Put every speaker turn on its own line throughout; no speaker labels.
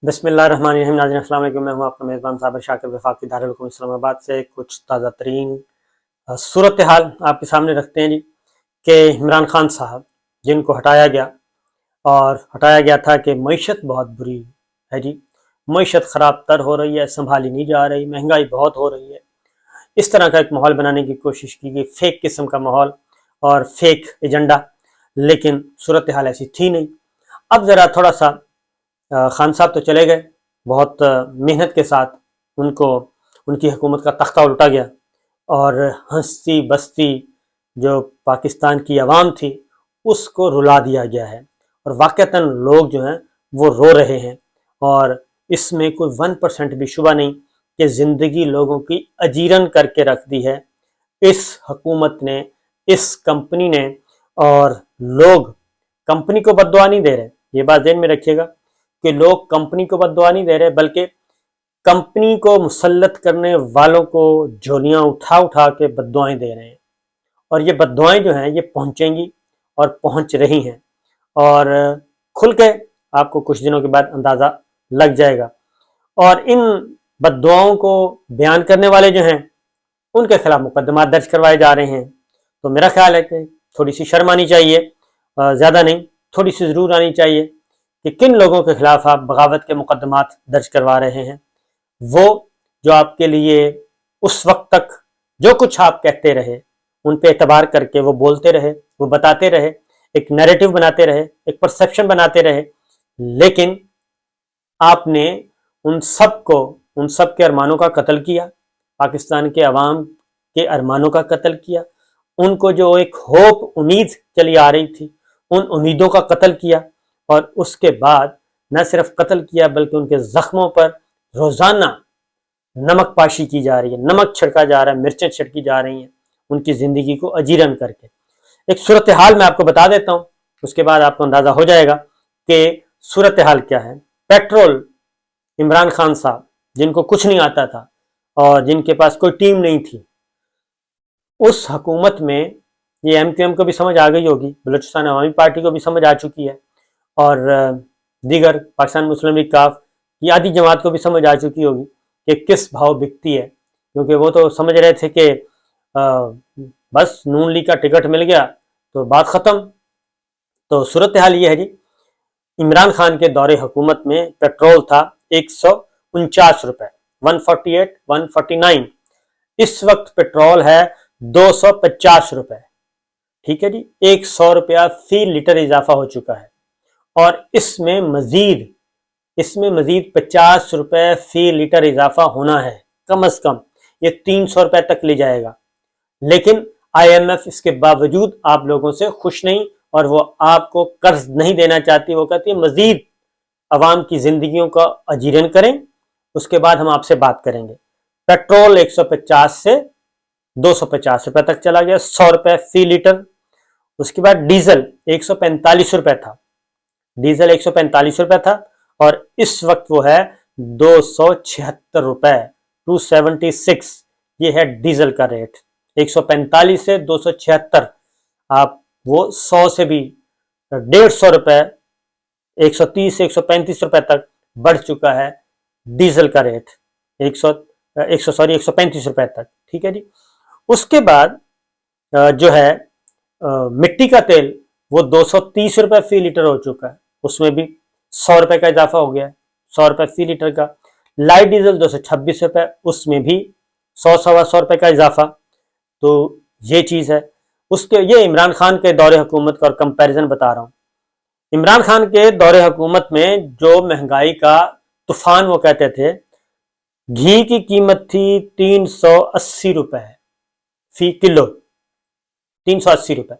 بسم اللہ الرحمن الرحیم۔ ناظرین السلام علیکم، میں ہوں آپ کا میزبان صابر شاکر وفاقی دارالعلوم اسلام آباد سے کچھ تازہ ترین صورتحال آپ کے سامنے رکھتے ہیں جی کہ عمران خان صاحب جن کو ہٹایا گیا اور ہٹایا گیا تھا کہ معیشت بہت بری ہے جی، معیشت خراب تر ہو رہی ہے، سنبھالی نہیں جا رہی، مہنگائی بہت ہو رہی ہے، اس طرح کا ایک ماحول بنانے کی کوشش کی گئی، فیک قسم کا ماحول اور فیک ایجنڈا، لیکن صورتحال ایسی تھی نہیں۔ اب ذرا تھوڑا سا خان صاحب تو چلے گئے، بہت محنت کے ساتھ ان کی حکومت کا تختہ الٹا گیا اور ہنستی بستی جو پاکستان کی عوام تھی اس کو رلا دیا گیا ہے، اور واقعتاً لوگ جو ہیں وہ رو رہے ہیں، اور اس میں کوئی 1% بھی شبہ نہیں کہ زندگی لوگوں کی اجیرن کر کے رکھ دی ہے اس حکومت نے، اس کمپنی نے، اور لوگ کمپنی کو بد دعا نہیں دے رہے، یہ بات ذہن میں رکھیے گا کہ لوگ کمپنی کو بد دعا نہیں دے رہے، بلکہ کمپنی کو مسلط کرنے والوں کو جھولیاں اٹھا اٹھا کے بد دعائیں دے رہے ہیں، اور یہ بد دعائیں جو ہیں یہ پہنچیں گی اور پہنچ رہی ہیں، اور کھل کے آپ کو کچھ دنوں کے بعد اندازہ لگ جائے گا۔ اور ان بد دعاؤں کو بیان کرنے والے جو ہیں ان کے خلاف مقدمات درج کروائے جا رہے ہیں، تو میرا خیال ہے کہ تھوڑی سی شرم آنی چاہیے، زیادہ نہیں تھوڑی سی ضرور آنی چاہیے کہ کن لوگوں کے خلاف آپ بغاوت کے مقدمات درج کروا رہے ہیں۔ وہ جو آپ کے لیے اس وقت تک جو کچھ آپ کہتے رہے ان پہ اعتبار کر کے وہ بولتے رہے، وہ بتاتے رہے، ایک نیریٹو بناتے رہے، ایک پرسیپشن بناتے رہے، لیکن آپ نے ان سب کے ارمانوں کا قتل کیا، پاکستان کے عوام کے ارمانوں کا قتل کیا، ان کو جو ایک ہوپ امید چلی آ رہی تھی ان امیدوں کا قتل کیا، اور اس کے بعد نہ صرف قتل کیا بلکہ ان کے زخموں پر روزانہ نمک پاشی کی جا رہی ہے، نمک چھڑکا جا رہا ہے، مرچیں چھڑکی جا رہی ہیں ان کی زندگی کو اجیرن کر کے۔ ایک صورتحال میں آپ کو بتا دیتا ہوں، اس کے بعد آپ کو اندازہ ہو جائے گا کہ صورتحال کیا ہے۔ پیٹرول، عمران خان صاحب جن کو کچھ نہیں آتا تھا اور جن کے پاس کوئی ٹیم نہیں تھی، اس حکومت میں یہ ایم کیو ایم کو بھی سمجھ آ گئی ہوگی، بلوچستان عوامی پارٹی کو بھی سمجھ آ چکی ہے، اور دیگر پاکستان مسلم لیگ کاف کی آدھی جماعت کو بھی سمجھ آ چکی ہوگی کہ کس بھاؤ بکتی ہے، کیونکہ وہ تو سمجھ رہے تھے کہ بس نون لیگ کا ٹکٹ مل گیا تو بات ختم۔ تو صورتحال یہ ہے جی، عمران خان کے دور حکومت میں پیٹرول تھا 149 روپے، 148 149، اس وقت پیٹرول ہے 250 روپے، ٹھیک ہے جی، 100 روپیہ فی لیٹر اضافہ ہو چکا ہے، اور اس میں مزید 50 روپے فی لیٹر اضافہ ہونا ہے کم از کم، یہ 300 روپے تک لے جائے گا، لیکن آئی ایم ایف اس کے باوجود آپ لوگوں سے خوش نہیں، اور وہ آپ کو قرض نہیں دینا چاہتی، وہ کہتی ہے مزید عوام کی زندگیوں کا اجیرن کریں، اس کے بعد ہم آپ سے بات کریں گے۔ پیٹرول 150 سے 250 روپے تک چلا گیا، 100 روپے فی لیٹر۔ اس کے بعد ڈیزل 145 روپے تھا، ڈیزل 145 روپے تھا، اور اس وقت وہ ہے 276 روپے، 276، یہ ہے ڈیزل کا ریٹ، 145 سے 276، آپ وہ 100 سے بھی 150 روپے، 130 سے 135 روپے تک بڑھ چکا ہے ڈیزل کا ریٹ، 135 روپے تک، ٹھیک ہے جی۔ اس کے بعد جو ہے مٹی کا تیل وہ 230 روپے فی لیٹر ہو چکا ہے، اس میں بھی 100 روپے کا اضافہ ہو گیا ہے، 100 روپے فی لیٹر کا۔ لائٹ ڈیزل 226 روپے، اس میں بھی 100 روپے کا اضافہ، تو یہ چیز ہے۔ یہ عمران خان کے دور حکومت کا اور کمپیریزن بتا رہا ہوں۔ عمران خان کے دور حکومت میں جو مہنگائی کا طوفان وہ کہتے تھے، گھی کی قیمت تھی 380 روپے فی کلو، 380 روپے،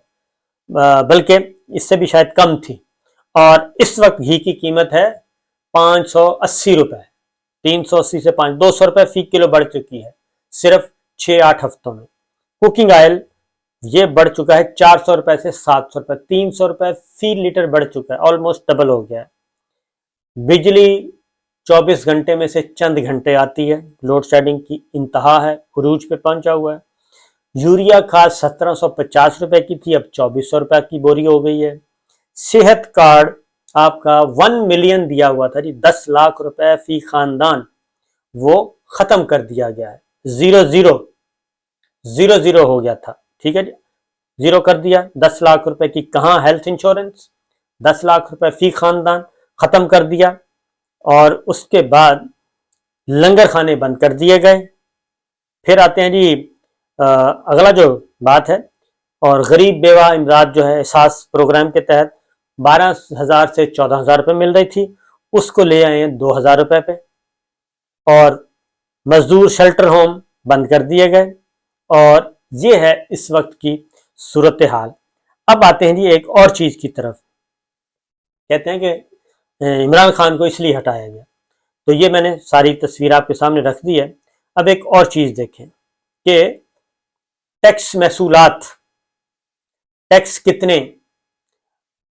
بلکہ اس سے بھی شاید کم تھی، اور اس وقت گھی کی قیمت ہے 580 روپے، 380 سے 200 روپے فی کلو بڑھ چکی ہے صرف 6-8 ہفتوں میں۔ کوکنگ آئل یہ بڑھ چکا ہے 400 روپے سے 700 روپے، 300 روپے فی لیٹر بڑھ چکا ہے، آلموسٹ ڈبل ہو گیا ہے۔ بجلی 24 گھنٹے میں سے چند گھنٹے آتی ہے، لوڈ شیڈنگ کی انتہا ہے، عروج پہ پہنچا ہوا ہے۔ یوریا کھاد 1750 روپے کی تھی، اب 2400 روپے کی بوری ہو گئی ہے۔ صحت کارڈ آپ کا 1 ملین دیا ہوا تھا جی، 10 لاکھ روپے فی خاندان، وہ ختم کر دیا گیا ہے، 0 ہو گیا تھا، ٹھیک ہے جی، 0 کر دیا۔ 10 لاکھ روپے کی کہاں ہیلتھ انشورنس، 10 لاکھ روپے فی خاندان ختم کر دیا، اور اس کے بعد لنگر خانے بند کر دیے گئے۔ پھر آتے ہیں جی اگلا جو بات ہے، اور غریب بیوہ امداد جو ہے احساس پروگرام کے تحت 12,000 سے 14,000 روپے مل رہی تھی، اس کو لے آئے ہیں 2,000 روپے پہ، اور مزدور شیلٹر ہوم بند کر دیے گئے، اور یہ ہے اس وقت کی صورتحال۔ اب آتے ہیں جی ایک اور چیز کی طرف، کہتے ہیں کہ عمران خان کو اس لیے ہٹایا گیا، تو یہ میں نے ساری تصویر آپ کے سامنے رکھ دی ہے۔ اب ایک اور چیز دیکھیں کہ ٹیکس محصولات، ٹیکس کتنے،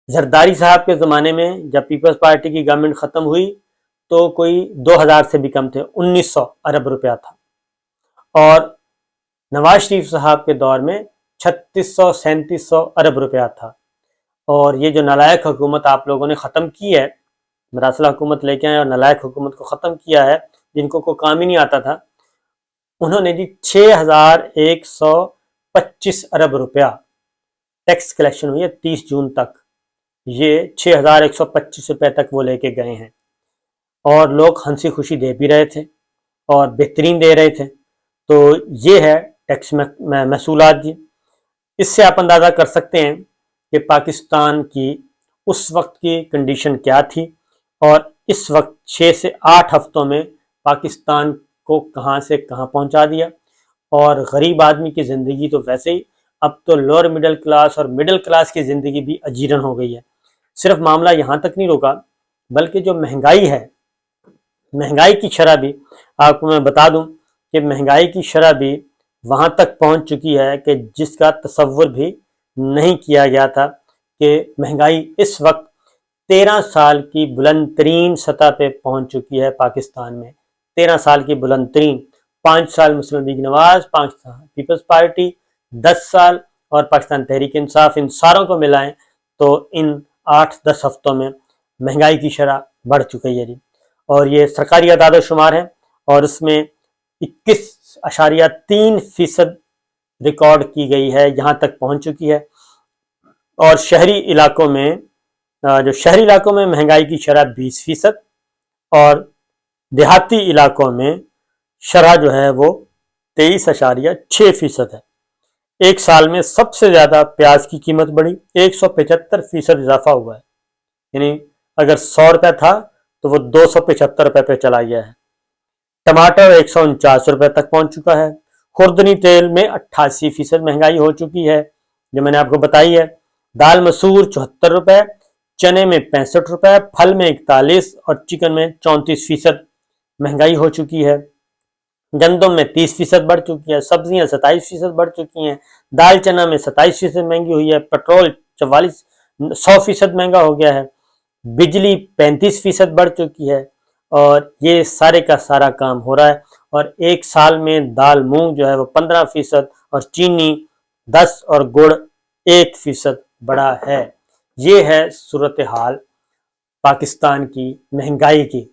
زرداری صاحب کے زمانے میں جب پیپلز پارٹی کی گورنمنٹ ختم ہوئی تو کوئی 2,000 سے بھی کم تھے، 1,900 ارب روپیہ تھا، اور نواز شریف صاحب کے دور میں 3,600 3,700 ارب روپیہ تھا۔ اور یہ جو نالائق حکومت آپ لوگوں نے ختم کی ہے، مراسلہ حکومت لے کے آئے اور نالائق حکومت کو ختم کیا ہے، جن کو کوئی کام ہی نہیں آتا تھا، انہوں نے جی 6,125 ارب روپیہ ٹیکس کلیکشن ہوئی ہے 30 جون تک، یہ 6,125 روپے تک وہ لے کے گئے ہیں، اور لوگ ہنسی خوشی دے بھی رہے تھے اور بہترین دے رہے تھے۔ تو یہ ہے ٹیکس محصولات جی۔ اس سے آپ اندازہ کر سکتے ہیں کہ پاکستان کی اس وقت کی کنڈیشن کیا تھی، اور اس وقت 6 سے 8 ہفتوں میں پاکستان کو کہاں سے کہاں پہنچا دیا۔ اور غریب آدمی کی زندگی تو ویسے ہی، اب تو لوور مڈل کلاس اور مڈل کلاس کی زندگی بھی اجیرن ہو گئی ہے۔ صرف معاملہ یہاں تک نہیں روکا، بلکہ جو مہنگائی ہے، مہنگائی کی شرح بھی آپ کو میں بتا دوں کہ مہنگائی کی شرح بھی وہاں تک پہنچ چکی ہے کہ جس کا تصور بھی نہیں کیا گیا تھا، کہ مہنگائی اس وقت 13 سال کی بلند ترین سطح پہ پہنچ چکی ہے پاکستان میں، 13 سال کی بلند ترین۔ 5 سال مسلم لیگ نواز، 5 سال پیپلز پارٹی، 10 سال اور پاکستان تحریک انصاف، ان ساروں کو ملائیں تو ان 8-10 ہفتوں میں مہنگائی کی شرح بڑھ چکی ہے جی۔ اور یہ سرکاری اعداد و شمار ہیں، اور اس میں 21.3% ریکارڈ کی گئی ہے، یہاں تک پہنچ چکی ہے۔ اور شہری علاقوں میں، جو شہری علاقوں میں مہنگائی کی شرح 20%، اور دیہاتی علاقوں میں شرح جو ہے وہ 23.6% ہے۔ ایک سال میں سب سے زیادہ پیاز کی قیمت بڑھی، 175% اضافہ ہوا ہے، یعنی اگر 100 روپے تھا تو وہ 275 روپے پہ چلا گیا ہے۔ ٹماٹر 149 روپے تک پہنچ چکا ہے۔ خوردنی تیل میں 88% مہنگائی ہو چکی ہے، جو میں نے آپ کو بتائی ہے۔ دال مسور 74 روپے، چنے میں 65 روپے، پھل میں 41 اور چکن میں 34% مہنگائی ہو چکی ہے۔ گندم میں 30% بڑھ چکی ہے، سبزیاں 27% بڑھ چکی ہیں، دال چنا میں 27% مہنگی ہوئی ہے، پیٹرول 100% مہنگا ہو گیا ہے، بجلی 35% بڑھ چکی ہے، اور یہ سارے کا سارا کام ہو رہا ہے۔ اور ایک سال میں دال مونگ جو ہے وہ 15% اور چینی 10 اور گڑ 1% بڑھا ہے۔ یہ ہے صورتحال پاکستان کی مہنگائی کی،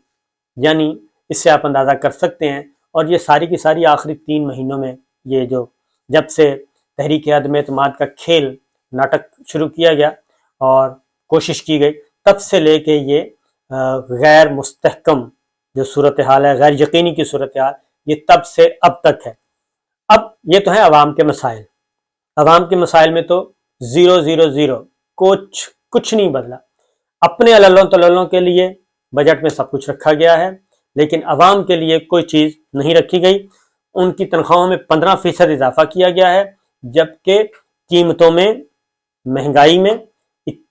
یعنی اس سے آپ اندازہ کر سکتے ہیں۔ اور یہ ساری کی ساری آخری 3 مہینوں میں، یہ جو جب سے تحریک عدم اعتماد کا کھیل ناٹک شروع کیا گیا اور کوشش کی گئی، تب سے لے کے یہ غیر مستحکم جو صورتحال ہے، غیر یقینی کی صورتحال، یہ تب سے اب تک ہے۔ اب یہ تو ہے عوام کے مسائل، عوام کے مسائل میں تو 0 کچھ نہیں بدلا۔ اپنے عللوں تللوں کے لیے بجٹ میں سب کچھ رکھا گیا ہے، لیکن عوام کے لیے کوئی چیز نہیں رکھی گئی۔ ان کی تنخواہوں میں 15% اضافہ کیا گیا ہے، جبکہ قیمتوں میں، مہنگائی میں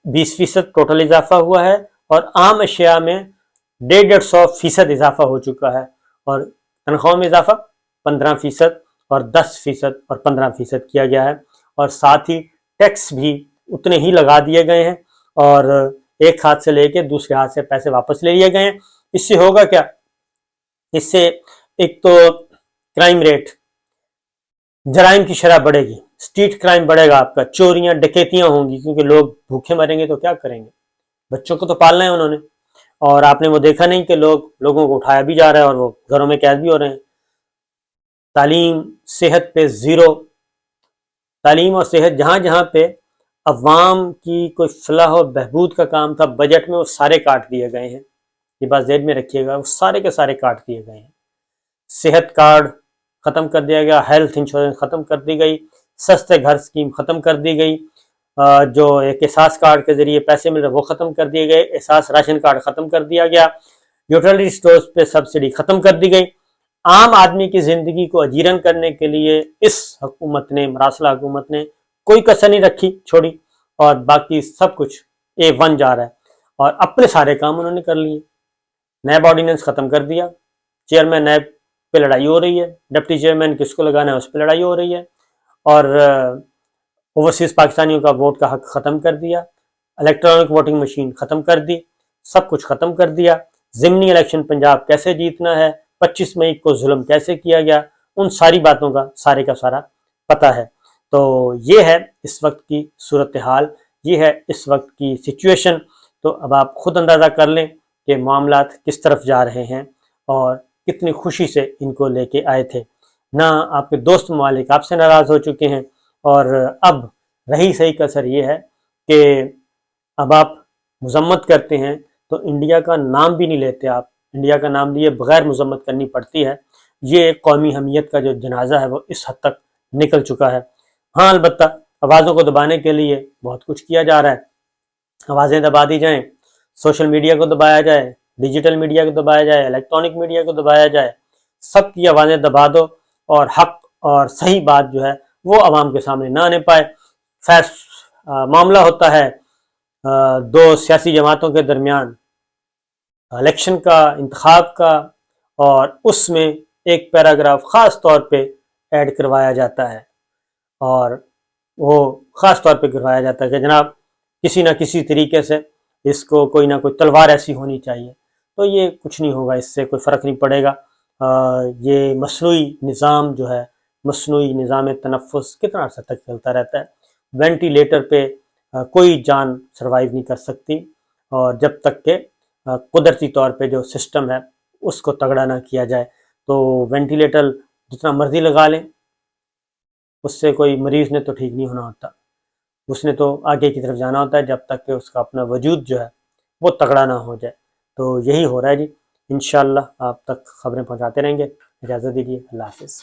20% ٹوٹل اضافہ ہوا ہے، اور عام اشیاء میں 150% اضافہ ہو چکا ہے، اور تنخواہوں میں اضافہ 15% اور 10% اور 15% کیا گیا ہے، اور ساتھ ہی ٹیکس بھی اتنے ہی لگا دیے گئے ہیں، اور ایک ہاتھ سے لے کے دوسرے ہاتھ سے پیسے واپس لے لیے گئے ہیں۔ اس سے ہوگا کیا؟ اس سے ایک تو کرائم ریٹ، جرائم کی شرح بڑھے گی، اسٹریٹ کرائم بڑھے گا، آپ کا چوریاں ڈکیتیاں ہوں گی، کیونکہ لوگ بھوکے مریں گے تو کیا کریں گے بچوں کو تو پالنا ہے انہوں نے، اور آپ نے وہ دیکھا نہیں کہ لوگوں کو اٹھایا بھی جا رہا ہے اور وہ گھروں میں قید بھی ہو رہے ہیں۔ تعلیم صحت پہ زیرو، تعلیم اور صحت جہاں جہاں پہ عوام کی کوئی فلاح و بہبود کا کام تھا بجٹ میں، وہ سارے کاٹ دیے گئے ہیں۔ یہ بات ذہن میں رکھیے گا، وہ سارے کے سارے کاٹ دیے گئے ہیں۔ صحت کارڈ ختم کر دیا گیا، ہیلتھ انشورنس ختم کر دی گئی، سستے گھر اسکیم ختم کر دی گئی، جو ایک احساس کارڈ کے ذریعے پیسے مل رہے وہ ختم کر دیے گئے، احساس راشن کارڈ ختم کر دیا گیا، یوٹیلٹی سٹورز پہ سبسڈی ختم کر دی گئی۔ عام آدمی کی زندگی کو اجیرن کرنے کے لیے اس حکومت نے، مراسلہ حکومت نے کوئی کسر نہیں رکھی چھوڑی، اور باقی سب کچھ A1 جا رہا ہے، اور اپنے سارے کام انہوں نے کر لیے۔ نیب آرڈیننس ختم کر دیا، چیئرمین نیب پہ لڑائی ہو رہی ہے، ڈپٹی چیئرمین کس کو لگانا ہے اس پہ لڑائی ہو رہی ہے، اور اوورسیز پاکستانیوں کا ووٹ کا حق ختم کر دیا، الیکٹرانک ووٹنگ مشین ختم کر دی، سب کچھ ختم کر دیا۔ ضمنی الیکشن پنجاب کیسے جیتنا ہے، 25 مئی کو ظلم کیسے کیا گیا، ان ساری باتوں کا سارے کا سارا پتہ ہے۔ تو یہ ہے اس وقت کی صورتحال، یہ ہے اس وقت کی سچویشن۔ تو اب آپ خود اندازہ کر لیں کہ معاملات کس طرف جا رہے ہیں، اور کتنی خوشی سے ان کو لے کے آئے تھے۔ نہ آپ کے دوست ممالک آپ سے ناراض ہو چکے ہیں، اور اب رہی صحیح کسر یہ ہے کہ اب آپ مذمت کرتے ہیں تو انڈیا کا نام بھی نہیں لیتے، آپ انڈیا کا نام لیے بغیر مذمت کرنی پڑتی ہے۔ یہ قومی حمیت کا جو جنازہ ہے وہ اس حد تک نکل چکا ہے۔ ہاں البتہ آوازوں کو دبانے کے لیے بہت کچھ کیا جا رہا ہے، آوازیں دبا دی جائیں، سوشل میڈیا کو دبایا جائے، ڈیجیٹل میڈیا کو دبایا جائے، الیکٹرانک میڈیا کو دبایا جائے، سب کی آوازیں دبا دو، اور حق اور صحیح بات جو ہے وہ عوام کے سامنے نہ آنے پائے۔ معاملہ ہوتا ہے دو سیاسی جماعتوں کے درمیان الیکشن کا، انتخاب کا، اور اس میں ایک پیراگراف خاص طور پہ ایڈ کروایا جاتا ہے، اور وہ خاص طور پہ کروایا جاتا ہے کہ جناب کسی نہ کسی طریقے سے اس کو کوئی نہ کوئی تلوار ایسی ہونی چاہیے۔ تو یہ کچھ نہیں ہوگا، اس سے کوئی فرق نہیں پڑے گا۔ یہ مصنوعی نظام جو ہے، مصنوعی نظام تنفس کتنا عرصہ تک چلتا رہتا ہے؟ وینٹیلیٹر پہ کوئی جان سروائیو نہیں کر سکتی، اور جب تک کہ قدرتی طور پہ جو سسٹم ہے اس کو تگڑا نہ کیا جائے۔ تو وینٹیلیٹر جتنا مرضی لگا لیں، اس سے کوئی مریض نے تو ٹھیک نہیں ہونا ہوتا، اس نے تو آگے کی طرف جانا ہوتا ہے جب تک کہ اس کا اپنا وجود جو ہے وہ تگڑا نہ ہو جائے۔ تو یہی ہو رہا ہے جی، انشاءاللہ آپ تک خبریں پہنچاتے رہیں گے۔ اجازت دیجیے، اللہ حافظ۔